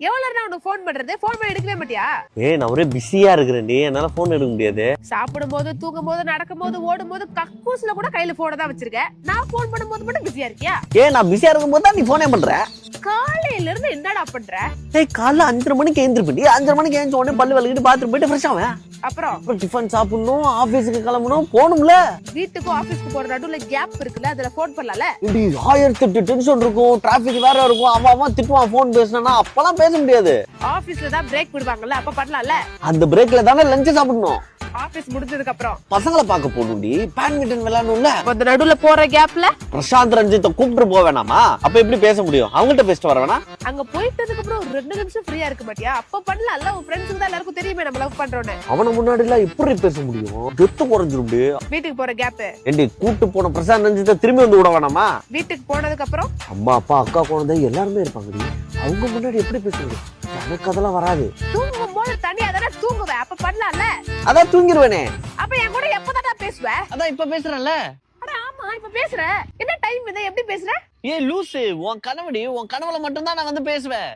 எவ்வளவு நேரம் உனக்கு போன் பண்றது? போன் பண்ணி எடுக்கவே மாட்டியா? நான் ஒரே பிஸியா இருக்கிறேன்டி, என்னால போன் எடுக்க முடியாது. சாப்பிடும் போது, தூங்கும் போது, நடக்கும் போது, ஓடும் போது, கக்கூஸ்ல கூட கையில போன தான் வச்சிருக்க. நான் போன் பண்ணும்போது மட்டும் பிஸியா இருக்கியா? நான் பிஸியா இருக்கும் போது தான் நீ போனே பண்ற. காலையில இருந்து என்னடா பண்ற? காலைல 5:30 மணிக்கு எழுந்திருப்பி. 5:30 மணிக்கு எழுந்த உடனே பல்லு விளக்கிட்டு பாத்ரூம் போயிட்டு ஃப்ரெஷ் ஆவேன். அப்புறம் டிஃபன் சாப்பிடணும், ஆபீஸுக்கு கிளம்பணும், போகணும்ல. வீட்டுக்கும் ஆபீஸ்க்கு போற நடுவுல கேப் இருக்குல்ல, அதுல போன் பண்ணலாம்ல. இப்படி 1008 டென்ஷன் இருக்கும், டிராபிக் வேற இருக்கும், அவன் திட்டுவான் போன் பேசினா. அப்பெல்லாம் பேச முடியாது. ஆபீஸ்ல தான் பிரேக் விடுவாங்கல்ல, அப்ப பண்ணலாம்ல. அந்த பிரேக்ல தானே லஞ்ச் சாப்பிடணும். ஆபீஸ் முடிஞ்சதுக்கு அப்புறம் பசங்களை பார்க்க போகணும்டி, பேட்மிண்டன் விளையாடணும்ல. அந்த நடுவுல போற கேப்ல பிரசாந்த் ரஞ்சித்தை கூப்பிட்டு போக வேணாமா? அப்ப எப்படி பேச முடியும்? அவங்கள்ட்ட பேசிட்டு வர வேணா? அங்க போயிட்டதுக்கு அப்புறம் ஒரு 2 நிமிஷம் ஃப்ரீயா இருக்க மாட்டியா? அப்ப பண்ணலாம்ல. உன் ஃப்ரெண்ட்ஸுக்கு தான் எல்லாருக்கும் தெரியுமே நம்ம லவ் பண்றோம்னு. அவன முன்னாடி எல்லாம் எப்படி பேச முடியும்? கெத்து குறைஞ்சிரும். வீட்டுக்கு போற கேப் ஏண்டி, கூட்டு போன பிரசாந்த் ரஞ்சித்தை திரும்பி வந்து விட வேணாமா? வீட்டுக்கு போனதுக்கு அப்புறம் அம்மா அப்பா அக்கா குழந்தை எல்லாருமே இருப்பாங்கடி, அவங்க முன்னாடி எப்படி பேசுறது? எனக்கு அதெல்லாம் வராது. தூங்கும் போது தனியா தானே தூங்குவேன், அப்ப பண்ணலாம்ல. அதான் தூங்கிடுவேனே. அப்ப என் கூட எப்பதான் பேசுவ? அதான் இப்ப பேசுறேன்ல. அட ஆமா, இப்ப பேசுற. என்ன டைம் இதை எப்படி பேசுற? லூசு, உன் கனவுடி, உன் கனவுல மட்டும் தான் நான் வந்து பேசுவேன்.